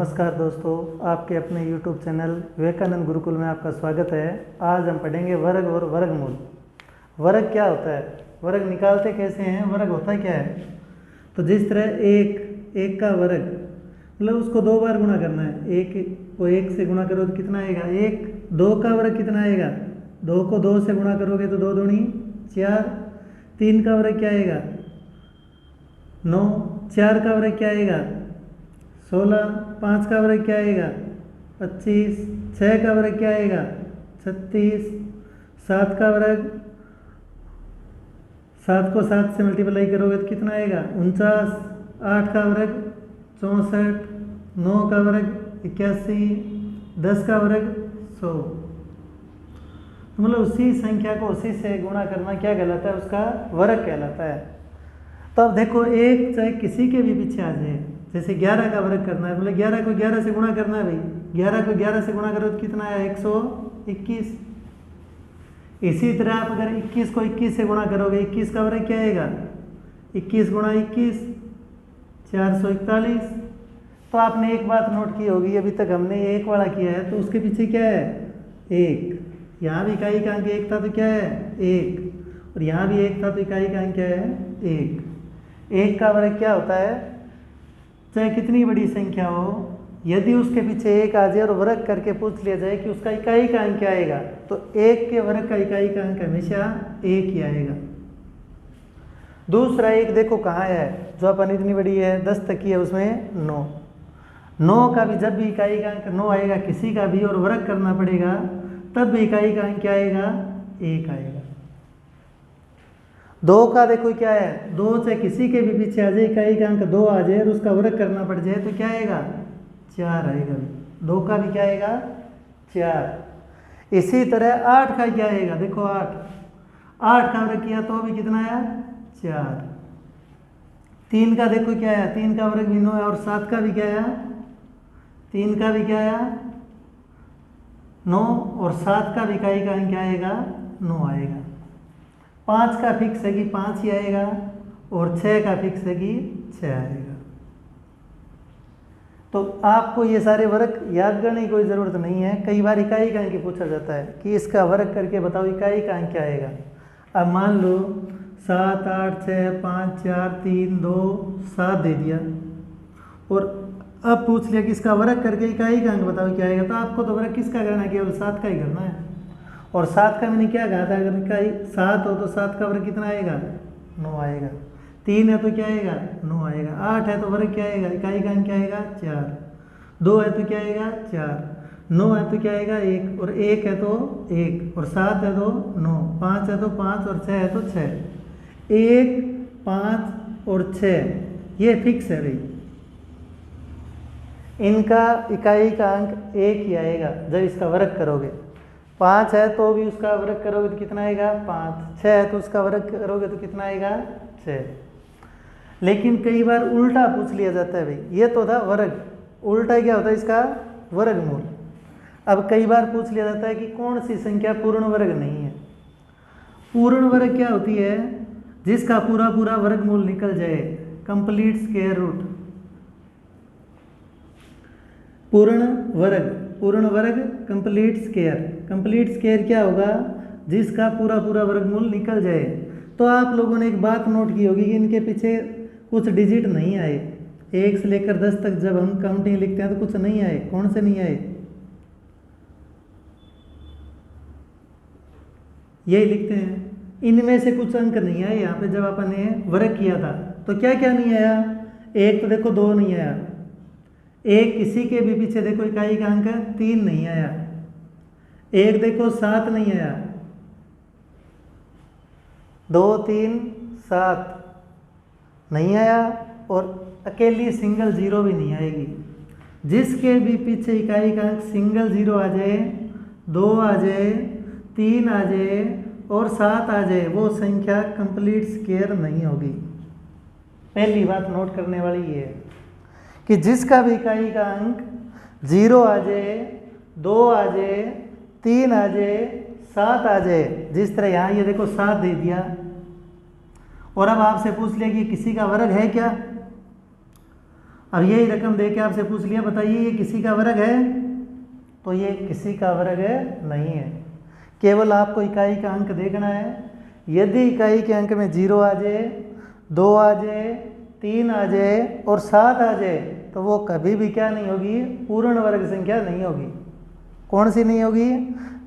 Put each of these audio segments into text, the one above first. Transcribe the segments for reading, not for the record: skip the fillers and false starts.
नमस्कार दोस्तों, आपके अपने YouTube चैनल विवेकानंद गुरुकुल में आपका स्वागत है। आज हम पढ़ेंगे वर्ग और वर्गमूल। वर्ग क्या होता है, वर्ग निकालते कैसे हैं, वर्ग होता क्या है। तो जिस तरह एक का वर्ग मतलब उसको दो बार गुणा करना है। एक से गुणा करो तो कितना आएगा, एक। दो का वर्ग कितना आएगा, दो को दो से गुणा करोगे तो दो दूनी चार। तीन का वर्ग क्या आएगा 9। चार का वर्ग क्या आएगा 16। पाँच का वर्ग क्या आएगा 25। छः का वर्ग क्या आएगा 36। सात का वर्ग, सात को सात से मल्टीप्लाई करोगे तो कितना आएगा 49। आठ का वर्ग 64। नौ का वर्ग 81। 10 का वर्ग 100। तो मतलब उसी संख्या को उसी से गुणा करना क्या कहलाता है, उसका वर्ग कहलाता है। तो अब देखो, एक चाहे किसी के भी पीछे आ जाए, जैसे 11 का वर्ग करना है, मतलब 11 को 11 से गुणा करना है भाई। 11 को 11 से गुणा करो तो कितना आया 121। इसी तरह आप अगर 21 को 21 से गुणा करोगे, 21 का वर्ग क्या आएगा 21 गुणा 21 441। तो आपने एक बात नोट की होगी, अभी तक हमने एक वाला किया है तो उसके पीछे क्या है एक। यहाँ भी इकाई का अंक एक था तो क्या है एक, और यहाँ भी एक था तो इकाई का अंक क्या है एक। एक का वर्ग क्या होता है, चाहे कितनी बड़ी संख्या हो, यदि उसके पीछे एक आ जाए और वर्ग करके पूछ लिया जाए कि उसका इकाई का अंक क्या आएगा, तो एक के वर्ग का इकाई का अंक हमेशा एक ही आएगा। दूसरा एक देखो कहाँ है, जो अपन इतनी बड़ी है 10 तक की है, उसमें 9। 9 का भी जब भी इकाई का अंक 9 आएगा किसी का भी और वर्ग करना पड़ेगा, तब भी इकाई का अंक क्या आएगा एक आएगा। 2 का देखो क्या है, 2 चाहे किसी के भी पीछे आ जाए, इकाई का अंक 2 आ जाए और उसका वर्ग करना पड़ जाए तो क्या आएगा 4 आएगा। 2 का भी क्या आएगा 4। इसी तरह 8 का क्या आएगा, देखो 8 का वर्ग किया तो भी कितना आया 4। 3 का देखो क्या आया, 3 का वर्ग भी 9 है, और 7 का भी क्या आया 3 का भी क्या आया 9, और 7 का भी इकाई का अंक क्या आएगा 9 आएगा। 5 का फिक्स है कि 5 ही आएगा, और 6 का फिक्स है कि 6 आएगा। तो आपको ये सारे वर्ग याद करने की कोई ज़रूरत नहीं है। कई बार इकाई का अंक पूछा जाता है कि इसका वर्ग करके बताओ इकाई का अंक क्या आएगा। अब मान लो 7 8 6 5 4 3 2 7 दे दिया, और अब पूछ लिया कि इसका वर्ग करके इकाई का अंक बताओ क्या आएगा, तो आपको तो वर्ग किसका करना है, केवल 7 का ही करना है। और 7 का मैंने क्या कहा था, अगर इकाई 7 हो तो 7 का वर्ग कितना आएगा 9 आएगा। 3 है तो क्या आएगा 9 आएगा। 8 है तो वर्ग क्या आएगा, इकाई का अंक क्या आएगा 4। 2 है तो क्या आएगा 4। 9 है तो क्या आएगा 1, और 1 है तो 1, और 7 है तो 9। 5 है तो 5, और 6 है तो 6। 1 5 और 6 ये फिक्स है भाई, इनका इकाई का अंक एक ही आएगा जब इसका वर्ग करोगे। 5 है तो भी उसका वर्ग करोगे तो कितना आएगा 5। 6 है तो उसका वर्ग करोगे तो कितना आएगा 6। लेकिन कई बार उल्टा पूछ लिया जाता है भाई, ये तो था वर्ग, उल्टा क्या होता है इसका वर्गमूल। अब कई बार पूछ लिया जाता है कि कौन सी संख्या पूर्ण वर्ग नहीं है। पूर्ण वर्ग क्या होती है, जिसका पूरा पूरा वर्गमूल निकल जाए, कंप्लीट स्क्वायर रूट। पूर्ण वर्ग कंप्लीट स्क्वायर। कंप्लीट स्क्वायर क्या होगा, जिसका पूरा पूरा वर्गमूल निकल जाए। तो आप लोगों ने एक बात नोट की होगी कि इनके पीछे कुछ डिजिट नहीं आए। 1 से लेकर 10 तक जब हम काउंटिंग लिखते हैं तो कुछ नहीं आए। कौन से नहीं आए, यही लिखते हैं। इनमें से कुछ अंक नहीं आए यहाँ पे जब अपन ने वर्ग किया था। तो क्या क्या नहीं आया, एक तो देखो 2 नहीं आया, एक किसी के भी पीछे देखो इकाई का अंक 3 नहीं आया, एक देखो 7 नहीं आया, 2 3 7 नहीं आया, और अकेली सिंगल जीरो भी नहीं आएगी। जिसके भी पीछे इकाई का अंक सिंगल जीरो आ जाए, 2 आ जाए, 3 आ जाए और 7 आ जाए, वो संख्या कंप्लीट स्क्वायर नहीं होगी। पहली बात नोट करने वाली ये है कि जिसका भी इकाई का अंक 0 आ जाए, 2 आ जाए, 3 आ जाए, 7 आ जाए, जिस तरह यहाँ ये देखो 7 दे दिया, और अब आपसे पूछ लिया कि किसी का वर्ग है क्या, अब यही रकम दे के आपसे पूछ लिया, बताइए ये किसी का वर्ग है, तो ये किसी का वर्ग नहीं है। केवल आपको इकाई का अंक देखना है। यदि इकाई के अंक में 0 आ जाए, 2 आ जाए, 3 आ जाए और 7 आ जाए, तो वो कभी भी क्या नहीं होगी, पूर्ण वर्ग संख्या नहीं होगी। कौन सी नहीं होगी?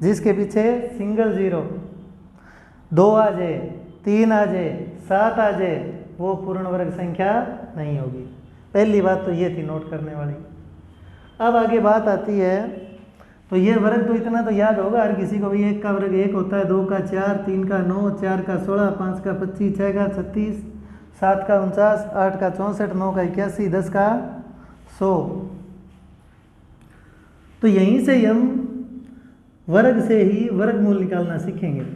जिसके पीछे सिंगल 0, 2 आ जाए, 3 आ जाए, 7 आ जाए, वो पूर्ण वर्ग संख्या नहीं होगी। पहली बात तो ये थी नोट करने वाली। अब आगे बात आती है, तो ये वर्ग तो इतना तो याद होगा हर किसी को भी, 1 का वर्ग 1 होता है, 2 का 4, 3 का 9, 4 का 16, 5 का 25, 6 का 36, 7 का 49, 8 का 64, 9 का 81, 10 का 100। तो यहीं से हम वर्ग से ही वर्गमूल निकालना सीखेंगे।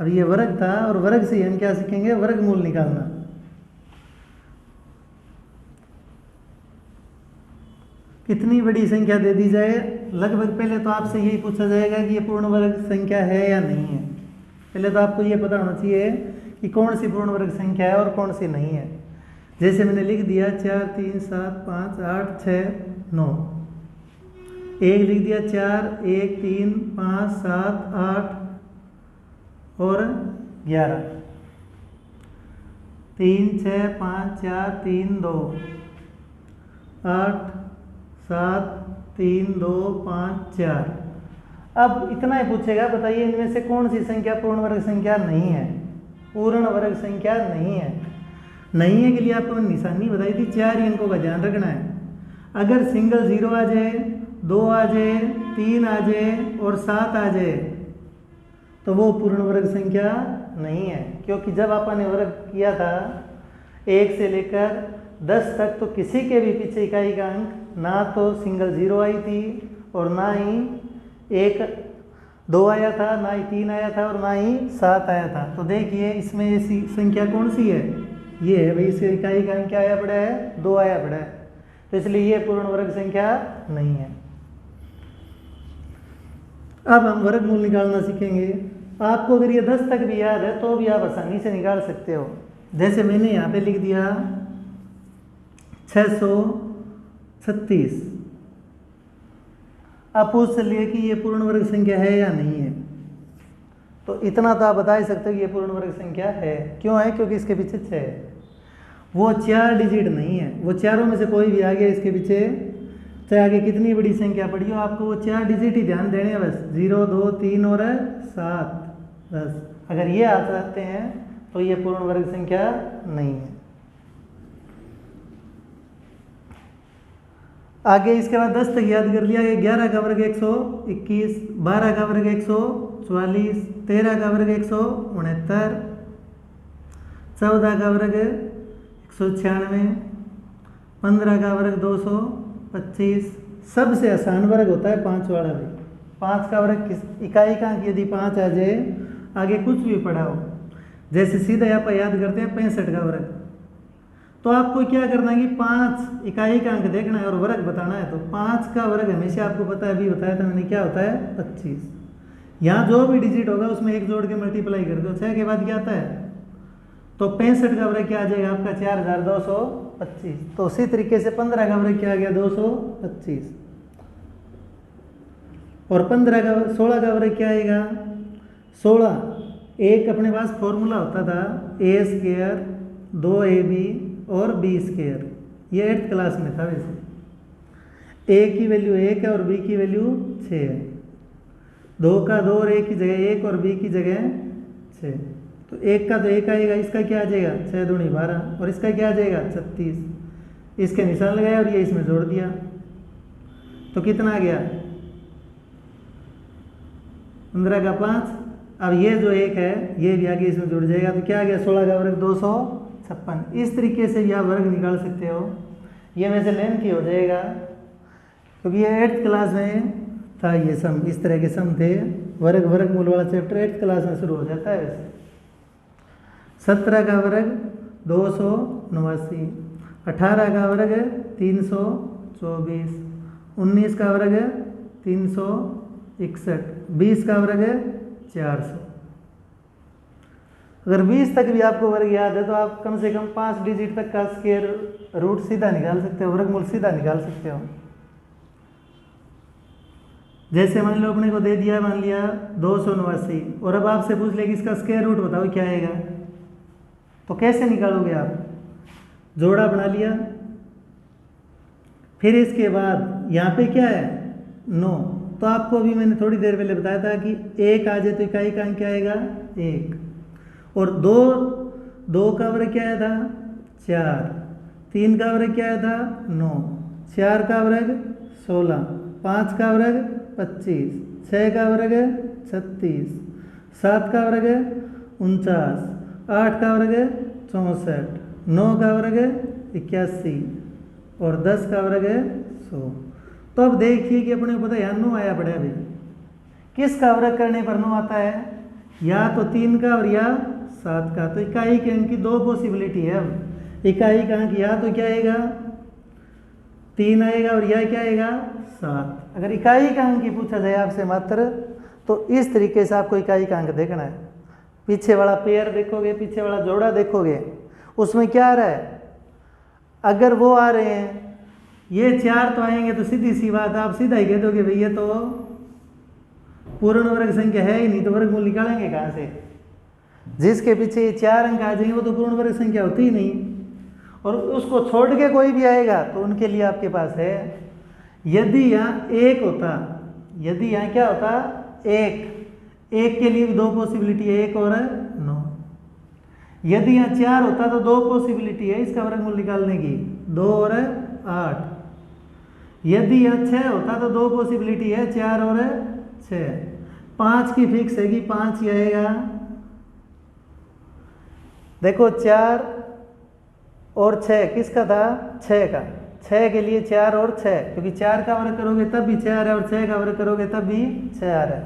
अब ये वर्ग था और वर्ग से हम क्या सीखेंगे, वर्गमूल निकालना। कितनी बड़ी संख्या दे दी जाए, लगभग पहले तो आपसे यही पूछा जाएगा कि ये पूर्ण वर्ग संख्या है या नहीं है। पहले तो आपको ये पता होना चाहिए कि कौन सी पूर्ण वर्ग संख्या है और कौन सी नहीं है। जैसे मैंने लिख दिया 4, 3, 7, 5, 8, 6, 9, एक लिख दिया 4, 1, 3, 5, 7, 8 और 11, 3, 6, 5, 4, 3, 2, 8, 7, 3, 2, 5, 4। अब इतना ही पूछेगा, बताइए इनमें से कौन सी संख्या पूर्ण वर्ग संख्या नहीं है, पूर्ण वर्ग संख्या नहीं है। नहीं है के लिए आपको निशानी बताई थी, 4 ही अंकों का ध्यान रखना है। अगर सिंगल 0 आ जाए, 2 आ जाए, 3 आ जाए और 7 आ जाए, तो वो पूर्ण वर्ग संख्या नहीं है। क्योंकि जब आपने वर्ग किया था 1 से लेकर 10 तक, तो किसी के भी पीछे इकाई का अंक ना तो सिंगल 0 आई थी और ना ही 1, 2 आया था, ना ही 3 आया था और ना ही 7 आया था। तो देखिए इसमें ऐसी संख्या कौन सी है, ये है भाई। इसके इकाई का अंक क्या आया पड़ा है, 2 आया पड़ा है, तो इसलिए ये पूर्ण वर्ग संख्या नहीं है। अब हम वर्गमूल निकालना सीखेंगे। आपको अगर ये 10 तक भी याद है तो भी आप आसानी से निकाल सकते हो। जैसे मैंने यहाँ पे लिख दिया 636। आप पूछ लिए कि ये पूर्ण वर्ग संख्या है या नहीं है, तो इतना तो आप बता ही सकते हो कि ये पूर्ण वर्ग संख्या है। क्यों है? क्योंकि इसके पीछे 6 है, वो 4 डिजिट नहीं है। वो चारों में से कोई भी आ गया इसके पीछे, चाहे आगे कितनी बड़ी संख्या पड़ी हो, आपको वो 4 डिजिट ही ध्यान देने हैं बस, 0, 2, 3 और 7, 10। अगर ये आ जाते हैं तो ये पूर्ण वर्ग संख्या नहीं है। आगे इसके बाद 10 तक याद कर लिया। 11 का वर्ग 121, 12 का वर्ग 144, 13 का वर्ग 169, 14 का वर्ग 196, 15 का वर्ग 225। सबसे आसान वर्ग होता है 5 वाला भी। 5 का वर्ग इकाई का अंक यदि 5 आ जाए, आगे कुछ भी पढ़ा हो, जैसे सीधे आप याद करते हैं 65 का वर्ग, तो आपको क्या करना है कि 5 इकाई का अंक देखना है और वर्ग बताना है। तो 5 का वर्ग हमेशा आपको पता है, अभी बताया था मैंने, क्या होता है 25। यहाँ जो भी डिजिट होगा उसमें 1 जोड़ के मल्टीप्लाई कर दो, 6 के बाद क्या आता है, तो 65 का वर्ग क्या आ जाएगा आपका 4225। तो उसी तरीके से 15 का वर्ग क्या आ गया 225, और 16 का वर्ग क्या आएगा 16। एक अपने पास फॉर्मूला होता था a² 2ab और b², ये 8th क्लास में था। वैसे a की वैल्यू 1 है और b की वैल्यू 6 है। 2 का 2 और a की जगह 1 और b की जगह 6, तो 1 का तो 1 आएगा, इसका क्या आ जाएगा 6 दूनी 12 और इसका क्या आ जाएगा 36। इसके निशान लगाया और ये इसमें जोड़ दिया, तो कितना आ गया 15 का 5। अब ये जो 1 है ये भी आगे इसमें जुड़ जाएगा, तो क्या आ गया 16 का वर्ग 256। इस तरीके से भी आप वर्ग निकाल सकते हो। ये वैसे लेंथी हो जाएगा क्योंकि ये 8th क्लास में था, ये सम इस तरह के सम थे। वर्गमूल वाला चैप्टर 8th क्लास में शुरू हो जाता है वैसे। 17 का वर्ग 289, 18 का वर्ग 324, 19 का वर्ग 361, 20 का वर्ग 400। अगर 20 तक भी आपको वर्ग याद है तो आप कम से कम 5 डिजिट तक का स्क्वायर रूट सीधा निकाल सकते हो, वर्गमूल सीधा निकाल सकते हो। जैसे मान लो अपने को दे दिया, मान लिया 289, और अब आपसे पूछ ले कि इसका स्क्वायर रूट बताओ क्या आएगा, तो कैसे निकालोगे आप? जोड़ा बना लिया, फिर इसके बाद यहाँ पे क्या है 9, तो आपको अभी मैंने थोड़ी देर पहले बताया था कि 1 आ जाए तो इकाई का अंक क्या आएगा 1, और 2 का वर्ग क्या आया था 4, 3 का वर्ग क्या आया था 9, 4 का वर्ग 16, 5 का वर्ग 25, 6 का वर्ग 36, 7 का वर्ग 49, 8 का वर्ग 64, 9 का वर्ग 81 और 10 का वर्ग 100। तो अब देखिए कि अपने को पता है यहाँ 9 आया पड़ा अभी, किस का वर्ग करने पर 9 आता है? या तो 3 का और या 7 का। तो इकाई के अंक की 2 पॉसिबिलिटी है। अब इकाई का अंक या तो क्या आएगा 3 आएगा और या क्या आएगा 7। अगर इकाई का अंक ही पूछा जाए आपसे मात्र, तो इस तरीके से आपको इकाई का अंक देखना है। पीछे वाला पेयर देखोगे, पीछे वाला जोड़ा देखोगे, उसमें क्या आ रहा है? अगर वो आ रहे हैं ये 4 तो आएंगे तो सीधी सी बात आप सीधा ही कह दोगे भैया तो पूर्ण वर्ग संख्या है ही नहीं, तो वर्गमूल निकालेंगे कहाँ से? जिसके पीछे 4 अंक आ जाएंगे वो तो पूर्ण वर्ग संख्या होती ही नहीं, और उसको छोड़ के कोई भी आएगा तो उनके लिए आपके पास है। यदि यहाँ 1 होता, यदि यहाँ क्या होता 1 के लिए भी 2 पॉसिबिलिटी है, 1 और 9। यदि यहाँ 4 होता तो 2 पॉसिबिलिटी है इसका वर्गमूल निकालने की, 2 और 8। यदि यहाँ 6 होता तो 2 पॉसिबिलिटी है, 4 और 6। 5 की फिक्स है कि 5 ही आएगा। देखो 4 और 6 किसका था? 6 का। 6 के लिए 4 और 6, क्योंकि 4 का वर्ग करोगे तब भी 6 आ रहा है और 6 का वर्ग करोगे तब भी 6 आ रहा है।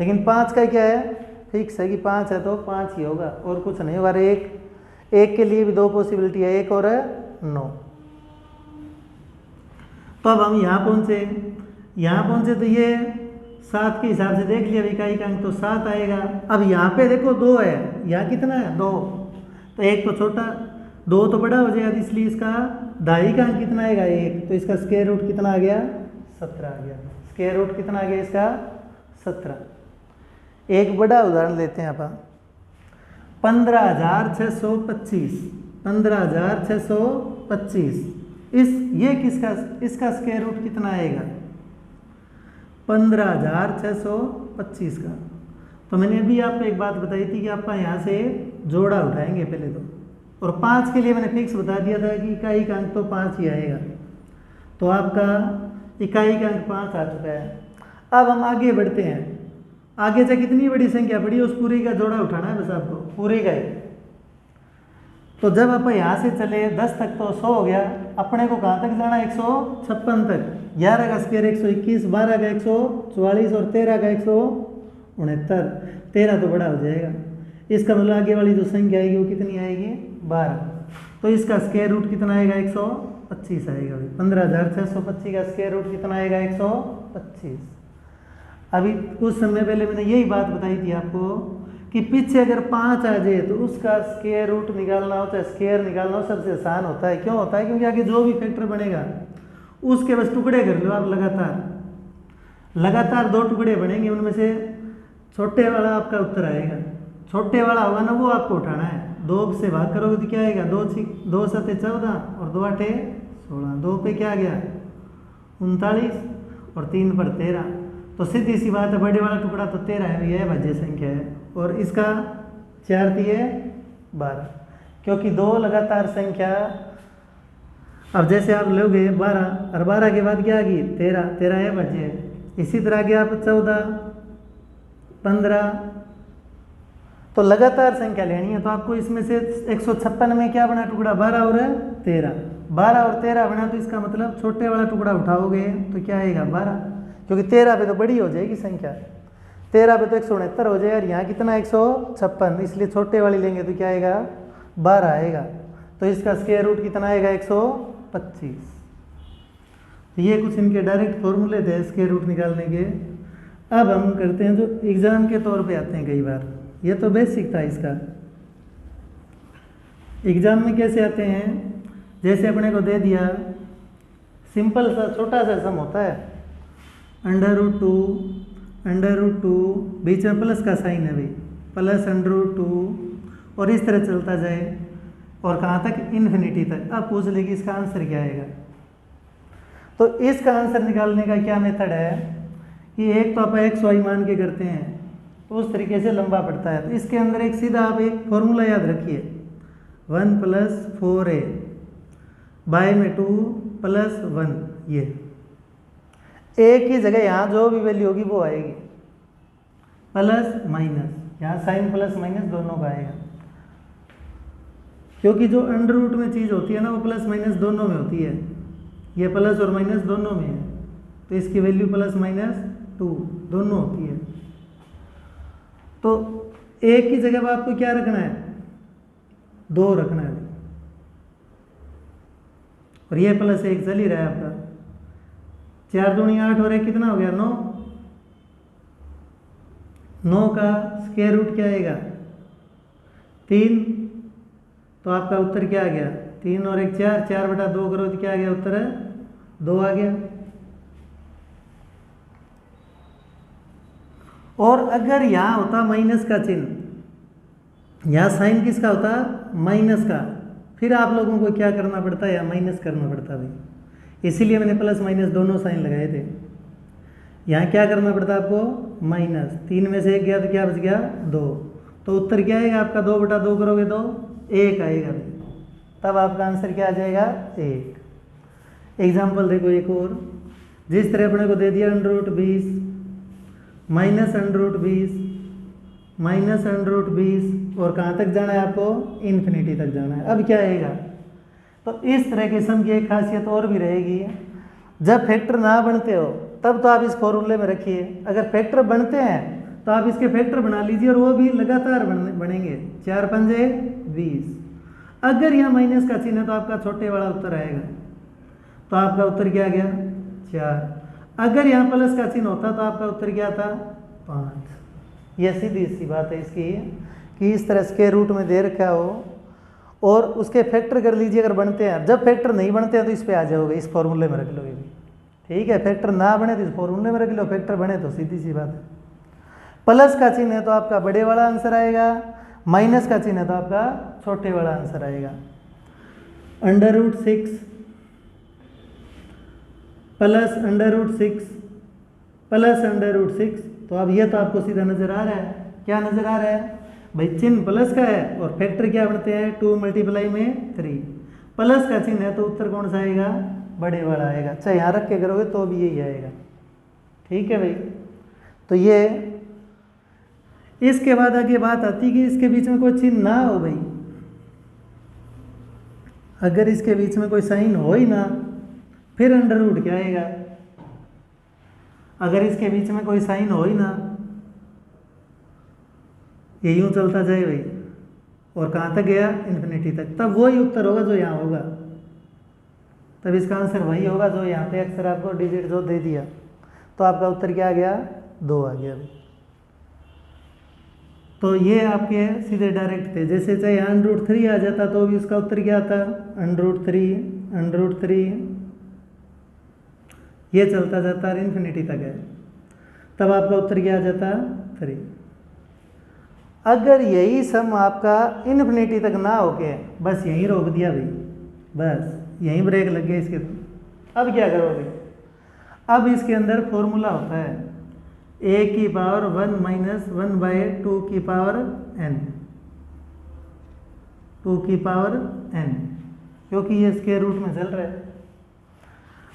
लेकिन 5 का क्या है? फिक्स है कि 5 है तो 5 ही होगा और कुछ नहीं होगा। 1 के लिए भी 2 पॉसिबिलिटी है, 1 और 9। तो अब हम यहाँ पहुँचे तो ये 7 के हिसाब से देख लिया इकाई का अंक, तो 7 आएगा। अब यहाँ पे देखो 2 है, यहाँ कितना है 2, तो 1 तो छोटा, 2 तो बड़ा हो जाएगा, इसलिए इसका दाई का अंक कितना आएगा 1, तो इसका स्क्वायर रूट कितना आ गया 17 आ गया। स्क्वायर रूट कितना आ गया इसका 17। एक बड़ा उदाहरण लेते हैं आप, 15,625, 15,625 ये किसका, इसका स्क्वायर रूट कितना आएगा 15,625 का। तो मैंने अभी आपको एक बात बताई थी कि आप यहाँ से जोड़ा उठाएंगे पहले तो, और 5 के लिए मैंने फिक्स बता दिया था कि इकाई का अंक तो 5 ही आएगा, तो आपका इकाई का अंक 5 आ चुका है। अब हम आगे बढ़ते हैं, आगे से कितनी बड़ी संख्या पड़ी उस पूरी का जोड़ा उठाना है बस आपको, पूरी का ही। तो जब आप यहाँ से चले 10 तक तो 100 हो गया, अपने को कहाँ तक जाना 156 तक। 11 का स्क्वायर 121, 12 का 144 और 13 का 169। 13 तो बड़ा हो जाएगा, इसका मतलब आगे वाली जो संख्या आएगी वो कितनी आएगी 12। तो इसका स्क्वायर रूट कितना आएगा 125 आएगा। 15,625 का स्क्वायर रूट कितना आएगा 125। अभी कुछ समय पहले मैंने यही बात बताई थी आपको कि पीछे अगर 5 आ जाए तो उसका स्क्वायर रूट निकालना होता है, स्क्वायर निकालना सबसे आसान होता है। क्यों होता है? क्योंकि आगे जो भी फैक्टर बनेगा उसके बस टुकड़े कर लो आप, लगातार 2 टुकड़े बनेंगे, उनमें से छोटे वाला आपका उत्तर आएगा। छोटे वाला होगा ना वो आपको उठाना है। 2 से भाग करोगे तो क्या आएगा 2 7 14 और 2 8 16। 2 पे क्या आ गया 39 और 3 पर 13। तो सीधी सी बात है, बड़े वाला टुकड़ा तो 13 है, यह भाज्य संख्या है, और इसका 4 दिए 12, क्योंकि 2 लगातार संख्या। अब जैसे आप लोगे 12 और 12 के बाद क्या आ गई 13, 13 है भाज्य। इसी तरह के आप 14 15, तो लगातार संख्या लेनी है। तो आपको इसमें से 156 में क्या बना टुकड़ा 12 और 13, 12 और 13 बना, तो इसका मतलब छोटे वाला टुकड़ा उठाओगे तो क्या आएगा 12, क्योंकि 13 पे तो बड़ी हो जाएगी संख्या, 13 पे तो 169 हो जाएगा, और यहाँ कितना 156, इसलिए छोटे वाली लेंगे तो क्या आएगा 12 आएगा। तो इसका स्क्वायर रूट कितना आएगा 125। ये कुछ इनके डायरेक्ट फॉर्मूले थे स्क्वायर रूट निकालने के। अब हम करते हैं जो एग्ज़ाम के तौर पे आते हैं कई बार, ये तो बेसिक था इसका। एग्ज़ाम में कैसे आते हैं, जैसे अपने को दे दिया सिंपल सा छोटा सा सम होता है, √2 बीच में प्लस का साइन है भाई, प्लस √2 और इस तरह चलता जाए और कहाँ तक, इन्फिनिटी तक। अब पूछ ले कि इसका आंसर क्या आएगा। तो इसका आंसर निकालने का क्या मेथड है कि एक तो आप x y मान के करते हैं तो उस तरीके से लंबा पड़ता है। तो इसके अंदर एक सीधा आप एक फॉर्मूला याद रखिए, 1 + 4a बाय में 2 + 1, ये ए की जगह यहाँ जो भी वैल्यू होगी वो आएगी, प्लस माइनस, यहाँ साइन प्लस माइनस दोनों का आएगा, क्योंकि जो अंडर रूट में चीज़ होती है ना वो प्लस माइनस दोनों में होती है, ये प्लस और माइनस दोनों में है, तो इसकी वैल्यू +-2 दोनों होती है। तो एक की जगह आपको क्या रखना है, 2 रखना है, और ये +1 चल ही रहा है आपका, 4 दूनी 8 और 1 कितना हो गया, 9। 9 का स्क्वायर रूट क्या आएगा, 3, तो आपका उत्तर क्या आ गया, 3 और 1 4, 4/2 करो तो क्या आ गया, उत्तर 2 आ गया। और अगर यहाँ होता माइनस का चिन्ह, यहाँ साइन किसका होता, माइनस का, फिर आप लोगों को क्या करना पड़ता है, या माइनस करना पड़ता भाई, इसीलिए मैंने प्लस माइनस दोनों साइन लगाए थे। यहाँ क्या करना पड़ता आपको, माइनस, 3 में से 1 गया तो क्या बच गया, 2, तो उत्तर क्या आएगा आपका, 2/2 करोगे तो 1 आएगा भाई, तब आपका आंसर क्या आ जाएगा, 1। एग्जाम्पल देखो एक और, जिस तरह अपने को दे दिया √20 -√20 और कहाँ तक जाना है आपको, इन्फिनिटी तक जाना है। अब क्या आएगा, तो इस तरह के सम की एक खासियत और भी रहेगी, जब फैक्टर ना बनते हो तब तो आप इस फॉर्मूले में रखिए, अगर फैक्टर बनते हैं तो आप इसके फैक्टर बना लीजिए और वो भी लगातार बनेंगे, 4 पंजे 20। अगर यहाँ माइनस का चिन्ह है तो आपका छोटे वाला उत्तर आएगा, तो आपका उत्तर क्या आ गया, 4। अगर यहाँ प्लस का चिन्ह होता तो आपका उत्तर क्या था, 5। यह सीधी सी बात है इसकी कि इस तरह स्क्वायर रूट में दे रखा हो और उसके फैक्टर कर लीजिए अगर बनते हैं। जब फैक्टर नहीं बनते हैं तो इस पे आ जाओगे, इस फॉर्मूले में रख लोगे भी, ठीक है। फैक्टर ना बने तो इस फॉर्मूले में रख लो, फैक्टर बने तो सीधी सी बात है। प्लस का चिन्ह है तो आपका बड़े वाला आंसर आएगा, माइनस का चिन्ह है तो आपका छोटे वाला आंसर आएगा। √6 प्लस √6 प्लस √6, तो अब ये तो आपको सीधा नज़र आ रहा है, क्या नज़र आ रहा है भाई, चिन्ह प्लस का है और फैक्टर क्या बनते हैं, 2 × 3। प्लस का चिन्ह है तो उत्तर कौन सा आएगा, बड़े वाला आएगा, चाहे यहाँ रख के करोगे तो भी यही आएगा, ठीक है भाई। तो ये इसके बाद आगे बात आती कि इसके बीच में कोई चिन्ह ना हो भाई, अगर इसके बीच में कोई साइन हो ही ना, फिर अंडर रूट क्या आएगा, अगर इसके बीच में कोई साइन हो ही ना, ये यूं चलता जाए भाई और कहाँ तक गया, इन्फिनिटी तक, तब वही उत्तर होगा जो यहाँ होगा, तब इसका आंसर वही होगा जो यहाँ पे अक्सर आपको डिजिट जो दे दिया, तो आपका उत्तर क्या आ गया, 2 आ गया भाई। तो ये आपके सीधे डायरेक्ट थे, जैसे चाहे यहाँ √3 आ जाता तो भी उसका उत्तर क्या आता, √3 ये चलता जाता है इन्फिनिटी तक है, तब आपका उत्तर क्या आ जाता, 3। अगर यही सम आपका इन्फिनिटी तक ना होके बस यहीं रोक दिया भाई, बस यहीं ब्रेक लग गया इसके, अब क्या करोगे, अब इसके अंदर फॉर्मूला होता है a की पावर 1 - 1/2 की पावर n, 2 की पावर n, क्योंकि ये स्क्वायर रूट में चल रहा है।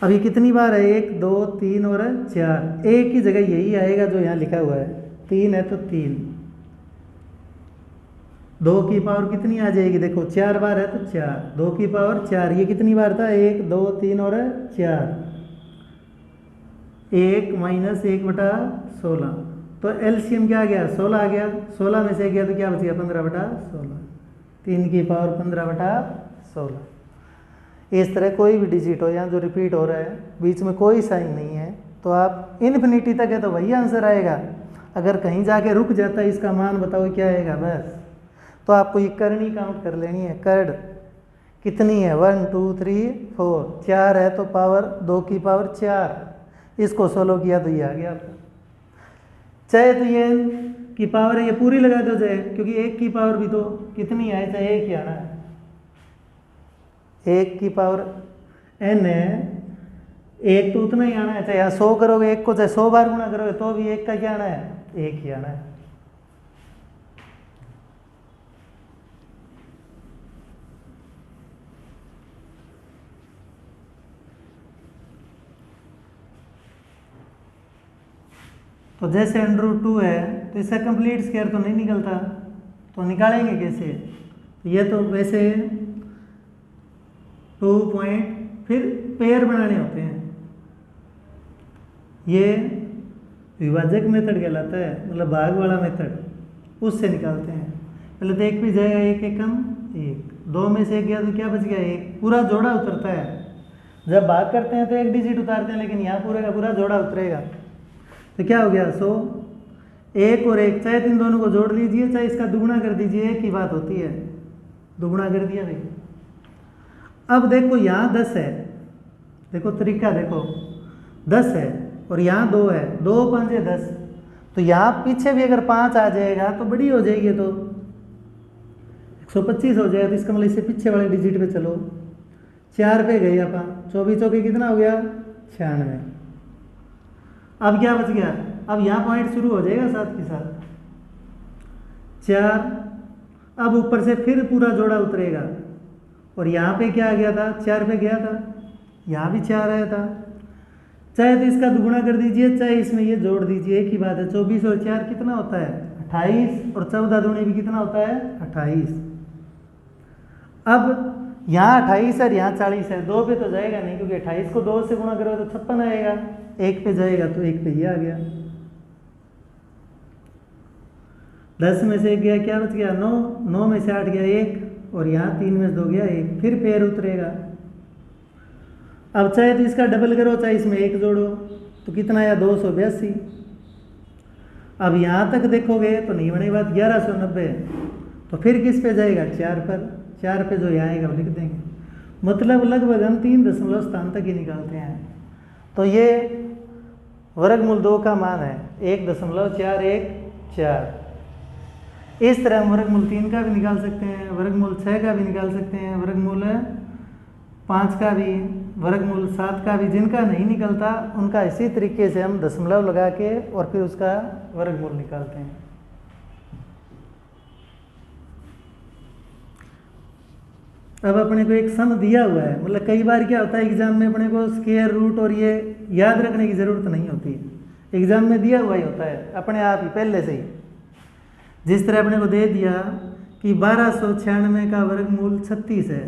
अब ये कितनी बार है, 1 2 3 और 4, एक की जगह यही आएगा जो यहाँ लिखा हुआ है, 3 है तो 3, 2 की पावर कितनी आ जाएगी, देखो 4 बार है तो 4, 2 की पावर 4, ये कितनी बार था, 1 2 3 और 4, 1 - 1/16, तो एलसीएम क्या आ गया, 16 आ गया, 16 में से गया तो क्या बच गया, 15/16, 3 की पावर 15/16। इस तरह कोई भी डिजिट हो यहाँ जो रिपीट हो रहा है, बीच में कोई साइन नहीं है, तो आप इन्फिनिटी तक है तो वही आंसर आएगा, अगर कहीं जाके रुक जाता है इसका मान बताओ क्या आएगा, बस तो आपको ये करनी काउंट कर लेनी है। कर्ड कितनी है, 1 2 3 4, 4 है तो पावर 2 की पावर 4, इसको सोलो किया तो ये आ गया आपका। चाहे तो ये की पावर है ये पूरी लगा दो जाए, क्योंकि 1 की पावर भी तो कितनी है, चाहे 1 ही आना है, 1 की पावर n है, 1 तो उतना ही आना है, चाहे यहाँ 100 करोगे 1 को, चाहे 100 बार गुणा करोगे तो भी 1 का क्या आना है, 1 ही आना है। तो जैसे √2 है तो इसका कंप्लीट स्क्वायर तो नहीं निकलता, तो निकालेंगे कैसे, तो ये तो वैसे 2 पॉइंट फिर पेयर बनाने होते हैं, ये विभाजक मेथड कहलाता है, मतलब भाग वाला मेथड, उससे निकालते हैं। पहले तो 1 भी जाएगा, 1 एकम 1, 2 में से 1 गया तो क्या बच गया, 1 पूरा जोड़ा उतरता है। जब भाग करते हैं तो 1 डिजिट उतारते हैं, लेकिन यहाँ पूरे का पूरा जोड़ा उतरेगा, तो क्या हो गया 100, 1 और 1, चाहे इन दोनों को जोड़ लीजिए चाहे इसका दुगुना कर दीजिए, एक ही बात होती है, दुगुना कर दिया भाई। अब देखो यहाँ 10 है, देखो तरीका देखो, 10 है और यहाँ 2 है, 2 5 10, तो यहाँ पीछे भी अगर 5 आ जाएगा तो बड़ी हो जाएगी, तो 125 हो जाएगा, तो इसका मतलब इससे पीछे वाले डिजिट पे चलो, 4 पे गए अपन, 24 चौके कितना हो गया 96। अब क्या बच गया, अब यहाँ पॉइंट शुरू हो जाएगा साथ के साथ 4, अब ऊपर से फिर पूरा जोड़ा उतरेगा, और यहाँ पे क्या आ गया था, 4 पे गया था, यहाँ भी 4 आया था, चाहे तो इसका दुगुना कर दीजिए चाहे इसमें ये जोड़ दीजिए, एक ही बात है। 24 और 4 कितना होता है 28, और 14 दूनी भी कितना होता है 28। अब यहाँ 28 और यहाँ 40 है, 2 पे तो जाएगा नहीं, क्योंकि 28 को 2 से गुणा करोगे तो 56 आएगा, 1 पे जाएगा तो 1 पे ये आ गया। 10 में से 1 गया, क्या बच गया 9, 9 में से 8 गया 1, और यहाँ 3 में से 2 गया 1, फिर पेयर उतरेगा। अब चाहे तो इसका डबल करो चाहे इसमें 1 जोड़ो, तो कितना आया 282। अब यहाँ तक देखोगे तो नहीं बनेगी बात, 1190, तो फिर किस पे जाएगा 4 पर, 4 पे जो यहाँ आएगा वो लिख देंगे, मतलब लगभग हम 3 दशमलव स्थान तक ही निकालते हैं। तो ये वर्गमूल 2 का मान है 1.414। इस तरह हम वर्गमूल 3 का भी निकाल सकते हैं, वर्गमूल 6 का भी निकाल सकते हैं, वर्गमूल 5 का भी, वर्गमूल 7 का भी। जिनका नहीं निकलता उनका इसी तरीके से हम दशमलव लगा के और फिर उसका वर्गमूल निकालते हैं। अब अपने को एक सम दिया हुआ है, मतलब कई बार क्या होता है एग्जाम में अपने को स्क्वायर रूट और ये याद रखने की ज़रूरत नहीं होती, एग्जाम में दिया हुआ ही होता है अपने आप ही पहले से ही। जिस तरह अपने को दे दिया कि 1296 का वर्गमूल 36 है,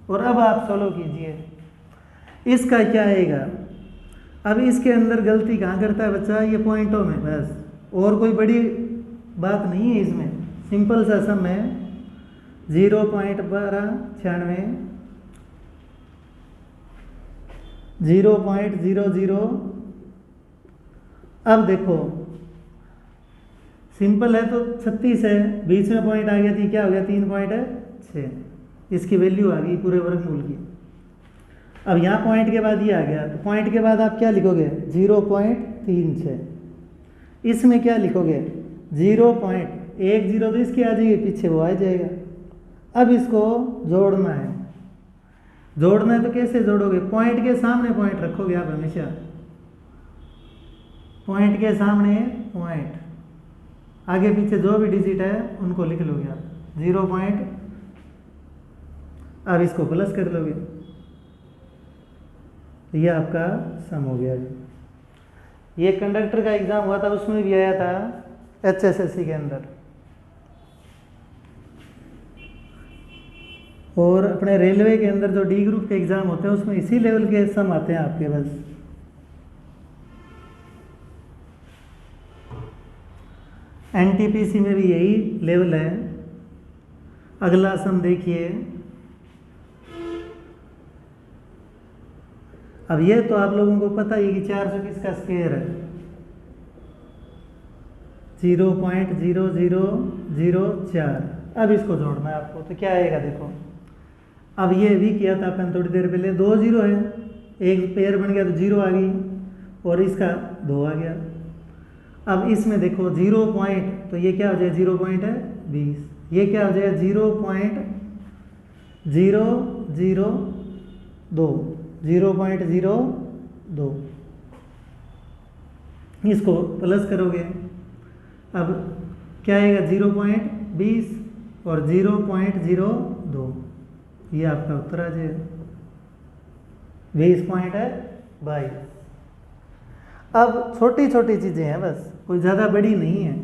और अब आप सोलो कीजिए, इसका क्या आएगा। अब इसके अंदर गलती कहाँ करता है बच्चा, ये पॉइंटों में बस, और कोई बड़ी बात नहीं है इसमें, सिंपल सा सम है 0.1296 0.00। अब देखो सिंपल है तो 36 है, बीच में पॉइंट आ गया थी, क्या हो गया 3.6, इसकी वैल्यू आ गई पूरे वर्गमूल की। अब यहाँ पॉइंट के बाद ये आ गया, तो पॉइंट के बाद आप क्या लिखोगे 0.36, इसमें क्या लिखोगे 0.10, तो इसकी आ जाएगी पीछे वो आ जाएगा। अब इसको जोड़ना है, जोड़ना है तो कैसे जोड़ोगे, पॉइंट के सामने पॉइंट रखोगे आप हमेशा, पॉइंट के सामने पॉइंट, आगे पीछे जो भी डिजिट है उनको लिख लोगे आप 0 पॉइंट, अब इसको प्लस कर लोगे, तो ये आपका सम हो गया। ये कंडक्टर का एग्जाम हुआ था, उसमें भी आया था HSSC के अंदर, और अपने रेलवे के अंदर जो डी ग्रुप के एग्जाम होते हैं उसमें इसी लेवल के सम आते हैं आपके बस। NTPC में भी यही लेवल है। अगला सम देखिए, अब ये तो आप लोगों को पता ही है कि 420 का स्क्वायर है, 0.0004। अब इसको जोड़ना है आपको, तो क्या आएगा देखो। अब ये भी किया था अपन थोड़ी देर पहले, 2 0 है, एक पेयर बन गया तो 0 आ गई और इसका 2 आ गया। अब इसमें देखो 0 पॉइंट, तो ये क्या हो जाएगा 0.20, ये क्या हो जाएगा 0.002। इसको प्लस करोगे, अब क्या आएगा 0.20 और 0.02, ये आपका उत्तर आ जाएगा 20.22। अब छोटी छोटी चीज़ें हैं बस, कोई ज़्यादा बड़ी नहीं है,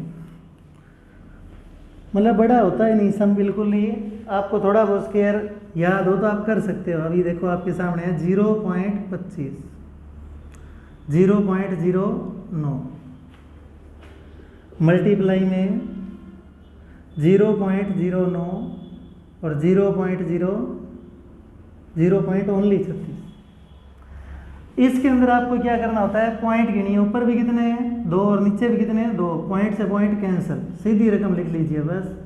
मतलब बड़ा होता है नहीं सम बिल्कुल नहीं। आपको थोड़ा बहुत स्क्वायर याद हो तो आप कर सकते हो। अभी देखो आपके सामने है 0.25, 0.09 मल्टीप्लाई में 0.09 और 0.36। इसके अंदर आपको क्या करना होता है, पॉइंट गिनिए, ऊपर भी कितने हैं 2 और नीचे भी कितने हैं 2, पॉइंट से पॉइंट कैंसिल, सीधी रकम लिख लीजिए बस।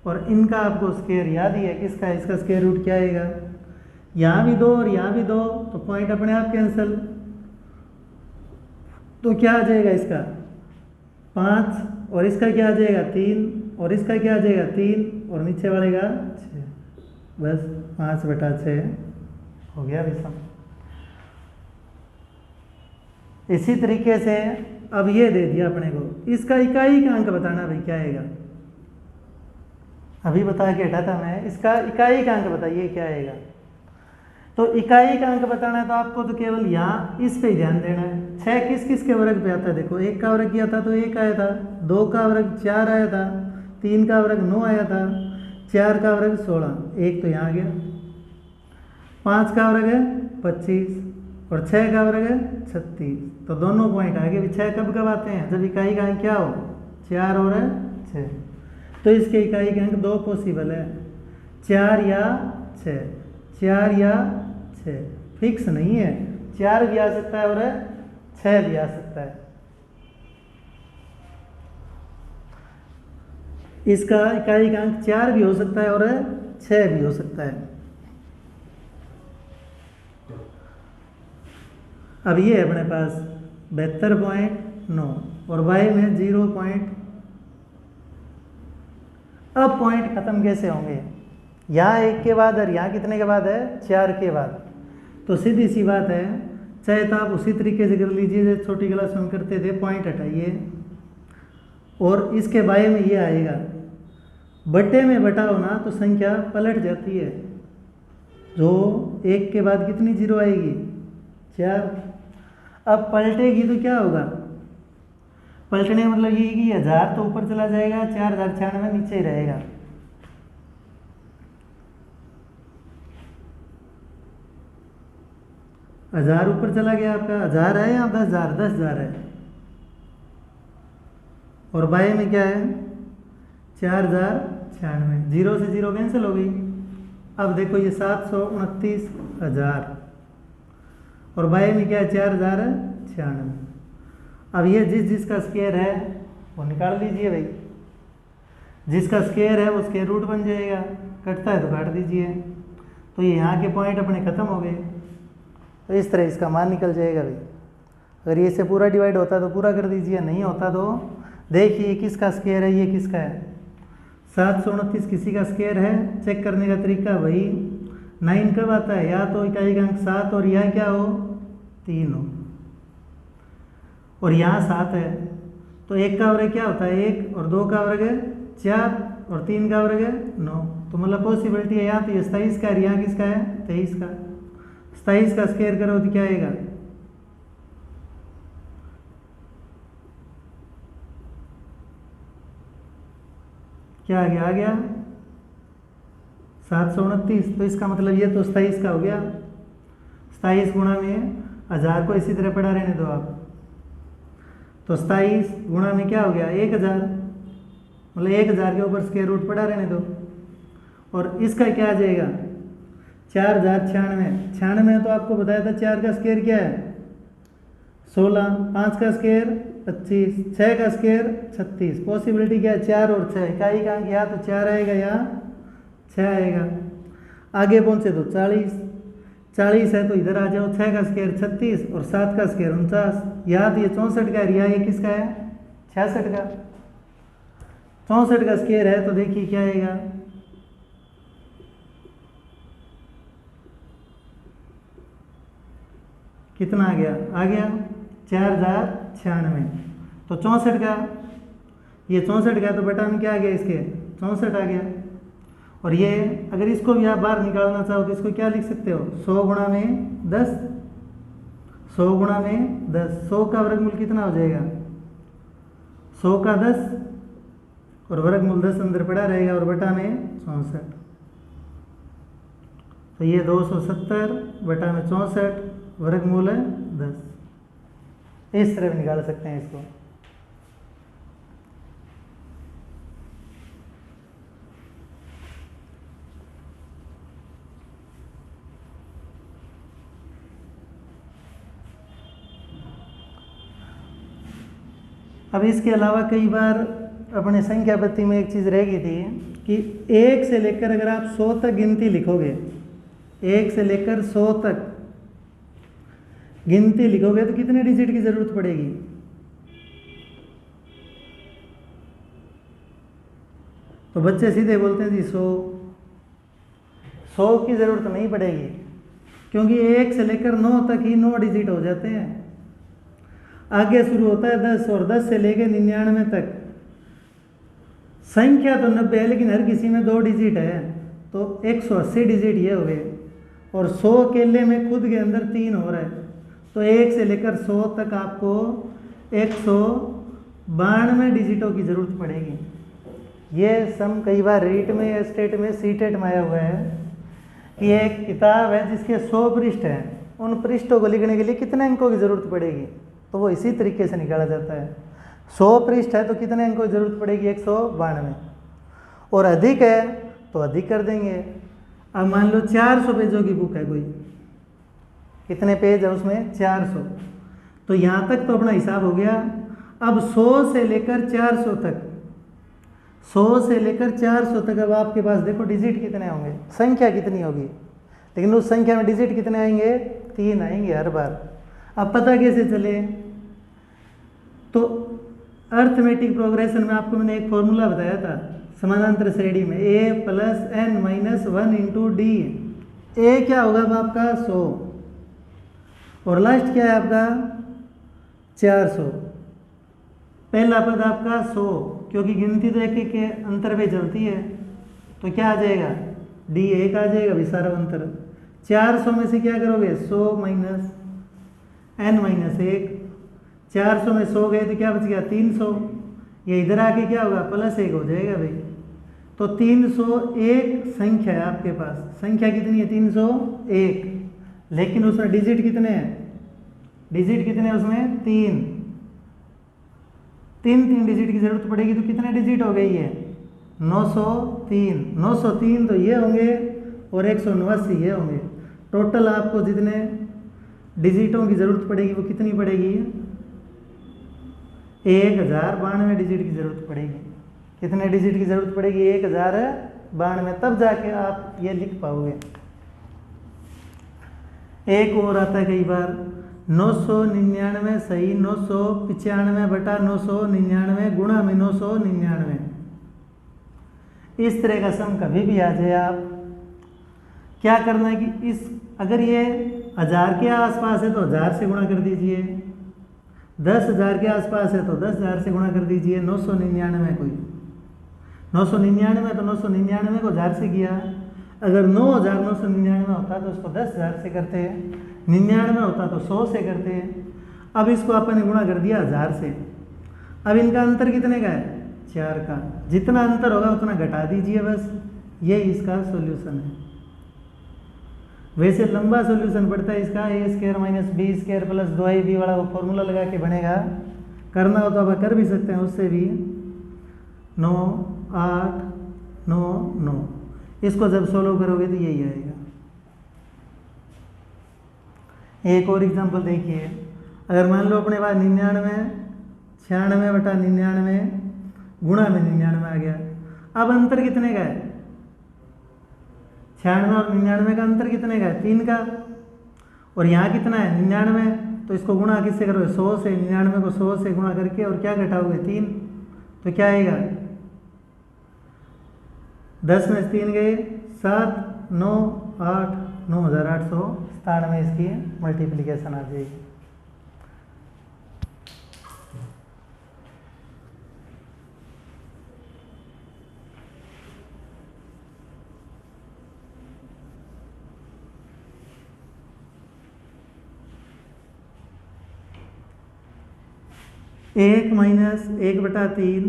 और इनका आपको स्क्वायर याद ही है, किसका, इसका स्क्वायर रूट क्या आएगा, यहाँ भी 2 और यहाँ भी 2, तो पॉइंट अपने आप कैंसिल, तो क्या आ जाएगा इसका 5 और इसका क्या आ जाएगा 3 और इसका क्या आ जाएगा 3 और नीचे वाले का 6, बस 5/6 हो गया अभी सम। इसी तरीके से अब ये दे दिया अपने को, इसका इकाई का अंक बताना भाई क्या आएगा, अभी बता के हटा था मैं, इसका इकाई का अंक बताइए क्या आएगा। तो इकाई का अंक बताना है तो आपको तो केवल यहाँ इस पे ही ध्यान देना है। 6 किस किस के वर्ग पे आता है, देखो 1 का वर्ग किया था तो 1 आया था, 2 का वर्ग 4 आया था, 3 का वर्ग 9 आया था, 4 का वर्ग 16, 1 तो यहाँ आ गया, 5 का वर्ग है 25 और 6 का वर्ग है 36, तो दोनों पॉइंट आगे भी 6 कब कब आते हैं, जब इकाई का अंक क्या हो 4 और 6। तो इसके इकाई के अंक 2 पॉसिबल है, 4 या 6, 4 या 6, फिक्स नहीं है, 4 भी आ सकता है और 6 भी आ सकता है। इसका इकाई का अंक 4 भी हो सकता है और 6 भी हो सकता है। अब ये है अपने पास 72.9 और y में 0 पॉइंट। अब पॉइंट खत्म कैसे होंगे, यहाँ 1 के बाद और यहाँ कितने के बाद है 4 के बाद, तो सीधी सी बात है, चाहे तो आप उसी तरीके से कर लीजिए जैसे छोटी क्लास में करते थे, पॉइंट हटाइए और इसके बाय में ये आएगा, बटे में बटाओ ना तो संख्या पलट जाती है, जो 1 के बाद कितनी 0 आएगी 4। अब पलटेगी तो क्या होगा, पलटने का मतलब ये कि 1000 तो ऊपर चला जाएगा, 4096 नीचे ही रहेगा। हजार ऊपर चला गया आपका, 1000 है या 10,000, 10,000 है और बाय में क्या है 4096, 0 से 0 कैंसिल हो गई। अब देखो ये 729,000 और बाय में क्या है 4096। अब ये जिसका स्क्वायर है वो निकाल लीजिए भाई, जिसका स्क्वायर है वो स्क्वायर रूट बन जाएगा, कटता है तो काट दीजिए, तो ये यहाँ के पॉइंट अपने ख़त्म हो गए। तो इस तरह इसका मान निकल जाएगा भाई। अगर ये से पूरा डिवाइड होता तो पूरा कर दीजिए, नहीं होता तो देखिए किसका स्क्वायर है, ये किसका है 729 किसी का स्क्वायर है। चेक करने का तरीका भाई 9 कब आता है, या तो इकाई का अंक 7 और यह क्या हो 3 हो, और यहाँ 7 है तो 1 का वर्ग क्या होता है 1 और 2 का वर्ग है 4 और 3 का वर्ग है 9, तो मतलब पॉसिबिलिटी है यहाँ तो ये 27 का है, यहाँ किसका है 23 का। 27 का स्क्वायर करो तो क्या आएगा क्या आ गया 729, तो इसका मतलब ये तो 27 का हो गया। 27 गुणा में 1000 को इसी तरह पढ़ा रहने दो आप, तो 27 गुणा में क्या हो गया 1000, मतलब 1000 के ऊपर स्क्वायर रूट पढ़ा रहने दो, और इसका क्या आ जाएगा 4096। तो आपको बताया था 4 का स्क्वायर क्या है 16, 5 का स्क्वायर 25, 6 का स्क्वायर 36। पॉसिबिलिटी क्या है, 4 और 6, इकाई का अंक या तो 4 आएगा या 6 आएगा। आगे पहुंचे तो 40 है तो इधर आ जाओ, 6 का स्क्वायर 36 और 7 का स्क्वायर 49। या तो ये 64 का है या ये किसका है, 66 का। 64 का स्क्वायर है तो देखिए क्या आएगा, कितना आ गया 4096। तो 64 का, ये 64 का है तो बटा में क्या आ गया इसके, 64 आ गया। और ये अगर इसको भी आप बाहर निकालना चाहो तो इसको क्या लिख सकते हो, 100 गुणा में 10, 100 गुणा में 10। 100 का वर्गमूल कितना हो जाएगा, 100 का 10 और वर्गमूल 10 अंदर पड़ा रहेगा और बटा में 64। तो ये 270 बटा में 64 वर्गमूल है 10। इस तरह भी निकाल सकते हैं इसको। अब इसके अलावा कई बार अपने संख्या पत्ती में एक चीज़ रह गई थी कि 1 से लेकर अगर आप 100 तक गिनती लिखोगे, 1 से लेकर 100 तक गिनती लिखोगे तो कितने डिजिट की ज़रूरत पड़ेगी, तो बच्चे सीधे बोलते हैं जी 100 की ज़रूरत नहीं पड़ेगी, क्योंकि 1 से लेकर 9 तक ही 9 डिजिट हो जाते हैं। आगे शुरू होता है 10 और 10 से लेकर 99 तक। संख्या तो 90 है लेकिन हर किसी में 2 डिजिट है, तो 180 डिजिट ये हो गए। और 100 अकेले में खुद के अंदर 3 हो रहा है, तो 1 से लेकर 100 तक आपको 192 डिजिटों की ज़रूरत पड़ेगी। ये सम कई बार रीट में, स्टेट में, सीटेट में आया हुआ है कि एक किताब है जिसके 100 पृष्ठ हैं, उन पृष्ठों को लिखने के लिए कितने अंकों की ज़रूरत पड़ेगी, तो वो इसी तरीके से निकाला जाता है। 100 पृष्ठ है तो कितने अंकों की ज़रूरत पड़ेगी, 192। और अधिक है तो अधिक कर देंगे। अब मान लो 400 पेजों की बुक है कोई, कितने पेज है उसमें, 400। तो यहाँ तक तो अपना हिसाब हो गया। अब 100 से लेकर 400 तक, 100 से लेकर 400 तक अब आपके पास देखो डिजिट कितने होंगे, संख्या कितनी होगी, लेकिन उस संख्या में डिजिट कितने आएंगे, 3 आएंगे हर बार। अब पता कैसे चले, तो अर्थमेटिक प्रोग्रेशन में आपको मैंने एक फॉर्मूला बताया था समानांतर श्रेणी में, a + n - 1 × d। a क्या होगा अब आपका 100 और लास्ट क्या है आपका 400। पहला पद आपका 100, क्योंकि गिनती तो एक एक के अंतर पे चलती है, तो क्या आ जाएगा, d 1 आ जाएगा विसारा अंतर। 400 में से क्या करोगे, 100 - n - 1। 400 में 100 गए तो क्या बच गया, 300। ये इधर आके क्या होगा, +1 हो जाएगा भाई। तो 301 संख्या है आपके पास। संख्या कितनी है, 301, लेकिन उसमें डिजिट कितने हैं, डिजिट कितने हैं उसमें, 3 डिजिट की जरूरत पड़ेगी। तो कितने डिजिट हो गई है, 903। 903 तो ये होंगे और 189 ये होंगे। टोटल आपको जितने डिजिटों की ज़रूरत पड़ेगी वो कितनी पड़ेगी, 1092 डिजिट की ज़रूरत पड़ेगी। कितने डिजिट की ज़रूरत पड़ेगी, 1092, तब जाके आप ये लिख पाओगे। एक और आता है कई बार 999 सही 995 बटा 999 गुणा में 999। इस तरह का सम कभी भी आ जाए, आप क्या करना है कि इस अगर ये 1000 के आसपास है तो 1000 से गुणा कर दीजिए, 10,000 के आसपास है तो 10,000 से गुणा कर दीजिए। 999 कोई 999 तो 999 को 1000 से किया। अगर 9,999 होता तो उसको 10,000 से करते हैं, 99 होता तो 100 से करते हैं। अब इसको अपन ने गुणा कर दिया 1000 से। अब इनका अंतर कितने का है, 4 का। जितना अंतर होगा उतना घटा दीजिए बस, ये इसका सॉल्यूशन है। वैसे लंबा सॉल्यूशन पड़ता है इसका, a² - b² + 2ab वाला वो फॉर्मूला लगा के बनेगा। करना हो तो आप कर भी सकते हैं उससे भी। 9 8 9 9, इसको जब सोल्व करोगे तो यही आएगा। एक और एग्जांपल देखिए, अगर मान लो अपने पास 99 96/99 गुणा में 99 आ गया। अब अंतर कितने का है? 96 और 99 का अंतर कितने का है? 3 का। और यहाँ कितना है? 99। तो इसको गुणा किससे करोगे? 100 से। 99 को 100 से गुणा करके और क्या घटाओगे? 3। तो क्या आएगा? 10 में 3 गए 7, 9, 8, 9897 इसकी मल्टीप्लिकेशन आ जाएगी। एक माइनस 1/3,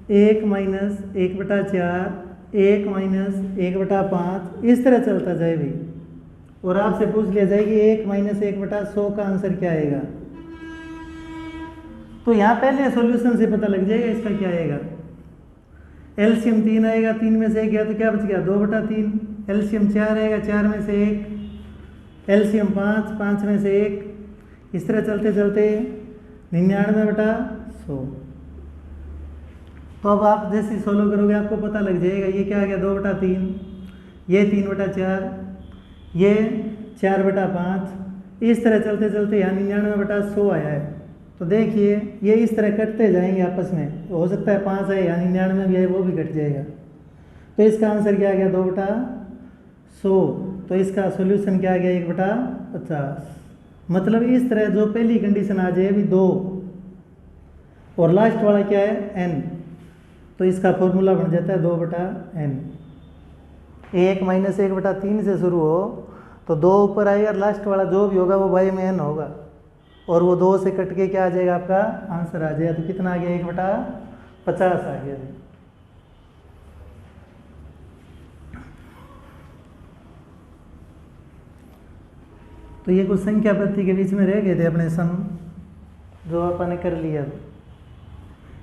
1 माइनस 1/4, 1 माइनस 1/5, इस तरह चलता जाए भाई। और आपसे पूछ लिया जाए कि 1 माइनस 1/100 का आंसर क्या आएगा, तो यहाँ पहले सॉल्यूशन से पता लग जाएगा इसका क्या आएगा। एलसीएम 3 आएगा, 3 में से 1 गया तो क्या बच गया? 2/3। एलसीएम 4 आएगा, 4 में से 1। एलसीएम 5, 5 में से 1। इस तरह चलते चलते 99/100। तो अब आप जैसे सोल्व करोगे आपको पता लग जाएगा ये क्या आ गया? 2/3, ये 3/4, ये 4/5। इस तरह चलते चलते यहाँ 99/100 आया है। तो देखिए ये इस तरह कटते जाएंगे आपस में। हो सकता है 5 आए, यहाँ 99 भी आए, वो भी कट जाएगा। तो इसका आंसर क्या आ गया? 2/100। तो इसका सोल्यूशन क्या आ गया? 1/50। मतलब इस तरह जो पहली कंडीशन आ जाए अभी 2 और लास्ट वाला क्या है? n। तो इसका फॉर्मूला बन जाता है 2/n। 1 माइनस 1/3 से शुरू हो तो 2 ऊपर आएगा, लास्ट वाला जो भी होगा वो y में n होगा। और वो 2 से कट के क्या आ जाएगा? आपका आंसर आ जाएगा। तो कितना आ गया? 1/50 आ गया। तो ये कुछ संख्या पद्धति के बीच में रह गए थे अपने सम, जो अपन ने कर लिया।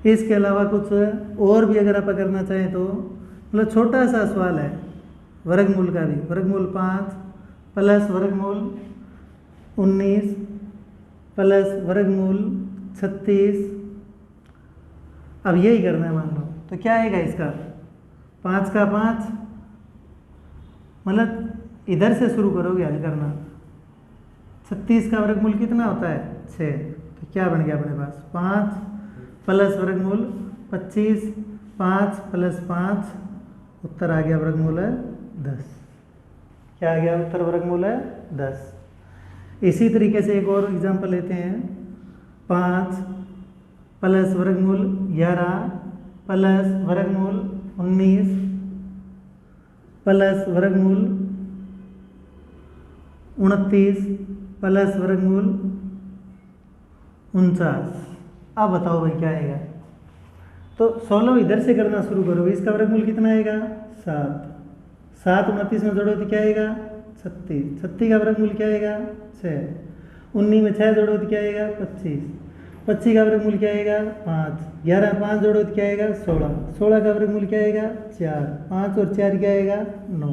इसके अलावा कुछ और भी अगर आप करना चाहें तो मतलब छोटा सा सवाल है वर्गमूल का भी। वर्गमूल 5 प्लस वर्गमूल 19 प्लस वर्गमूल 36। अब यही करना है मान लो, तो क्या आएगा इसका? 5 का 5, मतलब इधर से शुरू करोगे हल करना। 36 का वर्गमूल कितना होता है? 6। तो क्या बन गया अपने पास? 5 प्लस वर्गमूल 25, 5 प्लस 5, उत्तर आ गया वर्गमूल है 10। क्या आ गया? उत्तर वर्गमूल है 10। इसी तरीके से एक और एग्जांपल लेते हैं। 5 प्लस वर्गमूल 11 प्लस वर्गमूल 19 प्लस वर्गमूल 29 प्लस वर्गमूल 49। अब बताओ भाई क्या आएगा? तो 16 इधर से करना शुरू करोगे। इसका वर्गमूल कितना आएगा? 7। 7 29 में जोड़ो तो क्या आएगा? 36। 36 का वर्गमूल क्या आएगा? 6। 19 में 6 जोड़ो तो क्या आएगा? 25। 25 का वर्गमूल क्या आएगा? 5। 11 5 जोड़ो तो क्या आएगा? 16। 16 का वर्गमूल क्या आएगा? 4। 5 और 4 क्या आएगा? 9।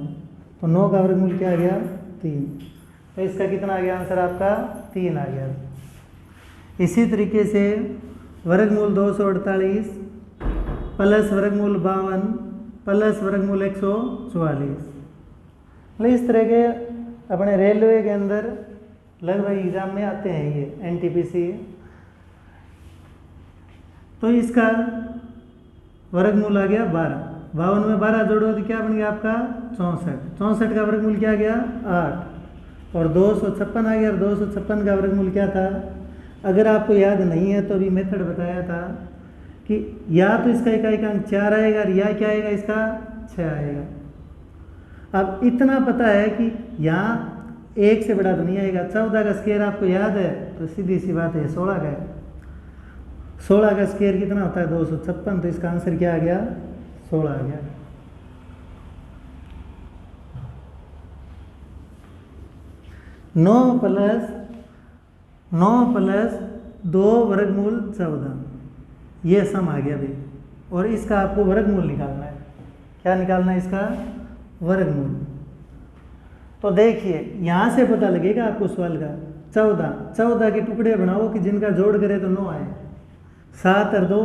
तो 9 का वर्गमूल क्या आ गया? 3। तो इसका कितना आ गया आंसर आपका? 3 आ गया। इसी तरीके से वर्गमूल 248 प्लस वर्गमूल 52 प्लस वर्गमूल 144। मतलब इस तरह के अपने रेलवे के अंदर लगभग एग्जाम में आते हैं ये एनटीपीसी। तो इसका वर्गमूल आ गया 12। 52 में 12 जोड़ो तो क्या बन गया आपका? 64। 64 का वर्गमूल क्या आ गया? 8। और 256 आ गया। और 256 का वर्गमूल क्या था? अगर आपको याद नहीं है तो अभी मेथड बताया था कि या तो इसका इकाई 4 आएगा या क्या आएगा? इसका 6 आएगा। अब इतना पता है कि यहाँ 1 से बड़ा तो नहीं आएगा। 14 का स्क्वायर आपको याद है तो सीधी सी बात है 16 का है। 16 का स्क्वायर कितना होता है? 256। तो इसका आंसर क्या आ गया? 16 आ गया। नौ प्लस 2 वर्गमूल 14, ये सम आ गया भाई। और इसका आपको वर्गमूल निकालना है। क्या निकालना है? इसका वर्गमूल। तो देखिए यहाँ से पता लगेगा आपको सवाल का। 14 के टुकड़े बनाओ कि जिनका जोड़ करे तो 9 आए। 7 और 2,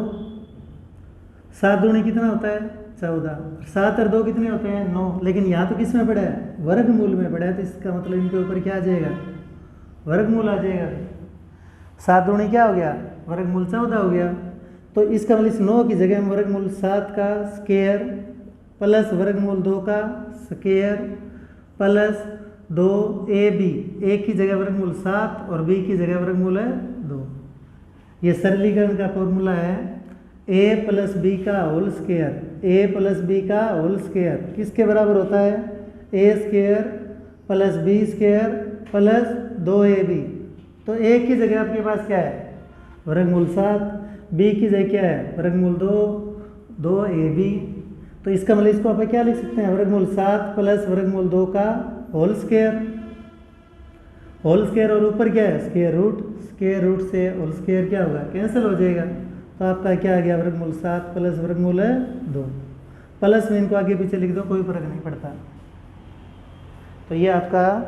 7 दूनी कितना होता है 14, 7 और 2 कितने होते हैं 9। लेकिन यहाँ तो किस में पड़ा है वर्गमूल में पड़ा है, तो इसका मतलब इनके ऊपर क्या आ जाएगा वर्गमूल आ जाएगा। 7 दूनी क्या हो गया वर्गमूल 14 हो गया। तो इसका मतलब इस 9 की जगह में वर्गमूल 7 का स्क्वायर प्लस वर्गमूल 2 का स्क्वायर प्लस 2ab, ए की जगह वर्गमूल 7 और बी की जगह वर्गमूल है 2। ये सरलीकरण का फॉर्मूला है a प्लस बी का whole square, a plus B का होल स्क्वायर किसके बराबर होता है a square plus B square plus 2ab। तो a की जगह आपके पास क्या है वर्गमूल 7, b की जगह क्या है वर्गमूल 2ab। तो इसका मतलब इसको आप क्या लिख सकते हैं वर्गमूल 7 प्लस वर्गमूल 2 का होल स्क्वायर और ऊपर क्या है स्क्वायर रूट से होल स्क्वायर क्या होगा कैंसिल हो जाएगा। तो आपका क्या आ गया वर्गमूल 7 प्लस वर्गमूल है 2, प्लस में इनको आगे पीछे लिख दो कोई फर्क नहीं पड़ता। तो ये आपका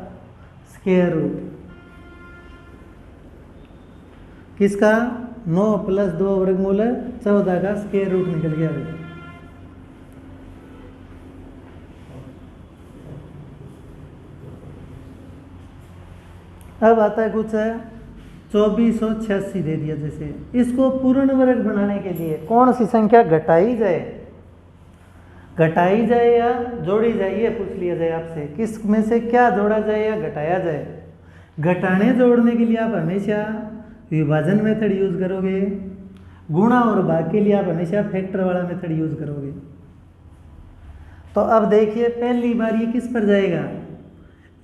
स्क्वायर रूट किसका 9 प्लस 2 वर्गमूल है 14 का स्क्वायर रूट निकल गया। अब आता है कुछ है 2486 दे दिया। जैसे इसको पूर्ण वर्ग बनाने के लिए कौन सी संख्या घटाई जाए या जोड़ी जाए ये पूछ लिया जाए आपसे, किस में से क्या जोड़ा जाए या घटाया जाए। घटाने जोड़ने के लिए आप हमेशा विभाजन मेथड यूज करोगे, गुणा और भाग के लिए आप हमेशा फैक्टर वाला मेथड यूज करोगे। तो अब देखिए पहली बार ये किस पर जाएगा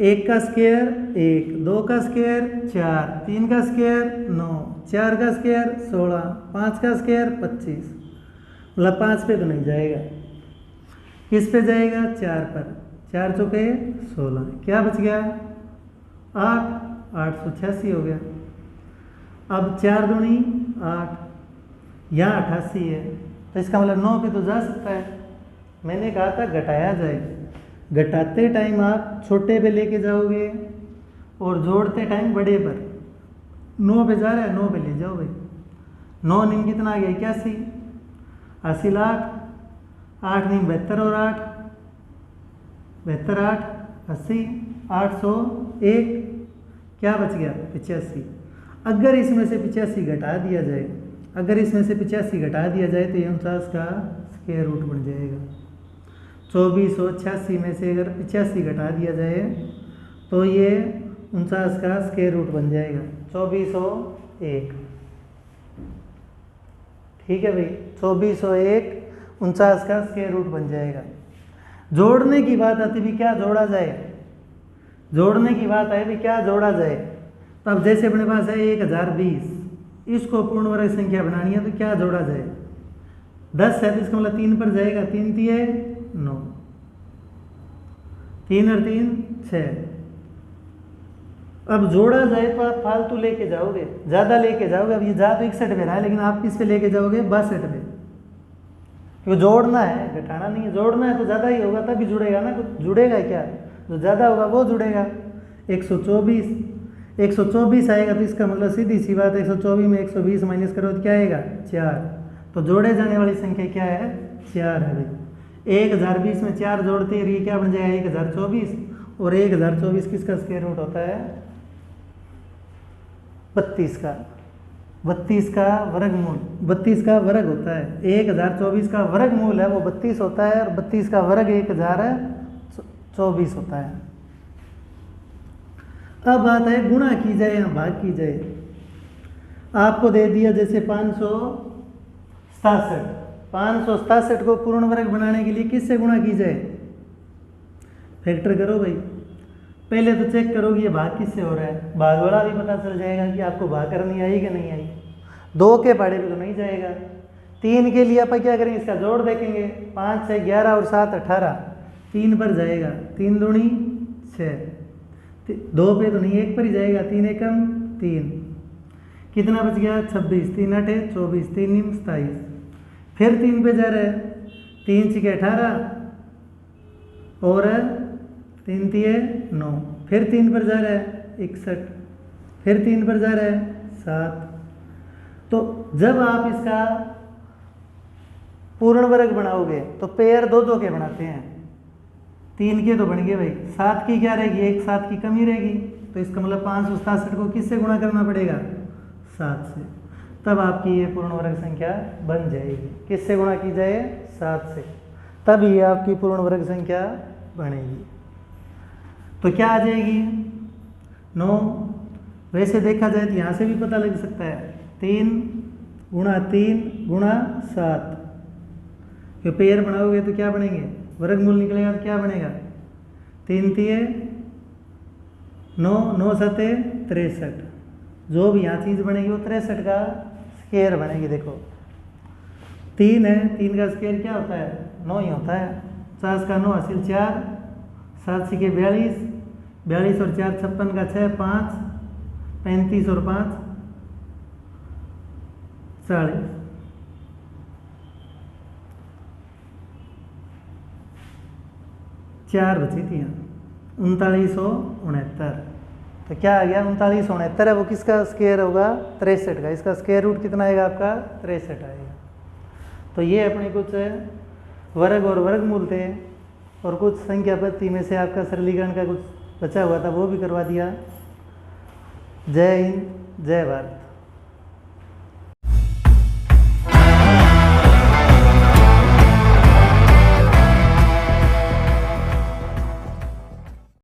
1 का स्क्वायर 1, 2 का स्क्वायर 4, 3 का स्क्वायर 9, 4 का स्क्वायर 16, 5 का स्क्वायर 25। मतलब 5 पे तो नहीं जाएगा, किस पे जाएगा 4 पर, 4 चौके 16, क्या बच गया 8, 886 हो गया। अब 4 दूनी 8, यहाँ 88 है, तो इसका मतलब 9 पे तो जा सकता है। मैंने कहा था घटाया जाए, घटाते टाइम आप छोटे पे लेके जाओगे और जोड़ते टाइम बड़े पर। 9 पे जा रहा है 9 पे ले जाओ भाई। 9 नीम कितना आ गया 81, 80 लाख, 8 नीम 72 और 8 72 8 80, 801 क्या बच गया 85। अगर इसमें से 85 घटा दिया जाए, तो ये 49 का स्क्वायर रूट बन जाएगा। 2486 में से अगर 85 घटा दिया जाए तो ये 49 का स्क्वायर रूट बन जाएगा 2401। ठीक है भाई 2401 49 का स्क्वायर रूट बन जाएगा। जोड़ने की बात आती भी क्या जोड़ा जाए, जोड़ने की बात है भी क्या जोड़ा जाए। तो अब जैसे अपने पास है 1020, इसको पूर्ण वर्ग संख्या बनानी है तो क्या जोड़ा जाए 10 है तो इसका मतलब 3 पर जाएगा, 3 तिये 9, 3 और 3 6। अब जोड़ा जाए तो आप फालतू लेके जाओगे, ज़्यादा लेके जाओगे। अब ये जा तो 61 पे रहा है, लेकिन आप किस पे लेके जाओगे 62 पे, क्योंकि जोड़ना है घटाना नहीं है। जोड़ना है तो ज़्यादा ही होगा तभी जुड़ेगा ना, कुछ जुड़ेगा क्या, जो ज़्यादा होगा वो जुड़ेगा। 124 आएगा तो इसका मतलब सीधी सी बात 124 में 120 माइनस करो तो क्या आएगा 4। तो जोड़े जाने वाली संख्या क्या है 4 है भाई। 1020 में 4 जोड़ते हैं ये क्या बन जाएगा 1024, और 1024 किसका स्क्वायर रूट होता है 32 का, 32 का वर्गमूल, 32 का वर्ग होता है। 1024 का वर्गमूल है वो 32 होता है, और 32 का वर्ग 1024 होता है। अब बात है गुणा की जाए या भाग की जाए। आपको दे दिया जैसे 567 को पूर्ण वर्ग बनाने के लिए किससे गुणा की जाए, फैक्टर करो भाई। पहले तो चेक करोगे ये भाग किससे हो रहा है, भाग वाला भी पता चल जाएगा कि आपको भाग करनी आई कि नहीं आई। 2 के पहाड़े पे तो नहीं जाएगा। 3 के लिए आप क्या करेंगे इसका जोड़ देखेंगे, 5 6 11 और 7 18, 3 पर जाएगा, 3 दूनी 6, 2 पे तो नहीं 1 पर ही जाएगा, 3 एकम 3, कितना बच गया 26, 3 8 24, 3 9 27। फिर 3 पे जा रहा है, 3 6 18 और 3 3 9, फिर 3 पर जा रहा है 61, फिर 3 पर जा रहा है 7, तो जब आप इसका पूर्ण वर्ग बनाओगे तो पेयर दो दो के बनाते हैं, 3 के तो बन गए भाई, 7 की क्या रहेगी, एक 7 की कमी रहेगी, तो इसका मतलब 567 को किससे गुणा करना पड़ेगा, 7 से, तब आपकी ये पूर्ण वर्ग संख्या बन जाएगी। किससे गुणा की जाए, 7 से, तब ये आपकी पूर्ण वर्ग संख्या बनेगी। तो क्या आ जाएगी, 9। वैसे देखा जाए तो यहाँ से भी पता लग सकता है, 3 गुणा 3 गुणा 7, क्यों पेयर बनाओगे तो क्या बनेंगे, वर्गमूल निकलेगा तो क्या बनेगा, 3 तिये 9, 9 सते 63, जो भी यहाँ चीज़ बनेगी वो 63 का स्क्वायर बनेगी। देखो 3 है, 3 का स्क्वायर क्या होता है, 9 ही होता है, 50 का 9 हासिल 4, 7 के 42, 42 और 4 56 का 6, 5, 35 और 5 40, 4 बची थी यहाँ, 3969। तो क्या आ गया, 3969 है, वो किसका स्क्वायर होगा, 63 का, इसका स्क्वायर रूट कितना आएगा आपका, 63 आएगा। तो ये अपने कुछ वर्ग और वर्गमूल थे, और कुछ संख्या पद्धति में से आपका सरलीकरण का कुछ बचा हुआ था वो भी करवा दिया। जय हिंद, जय भारत।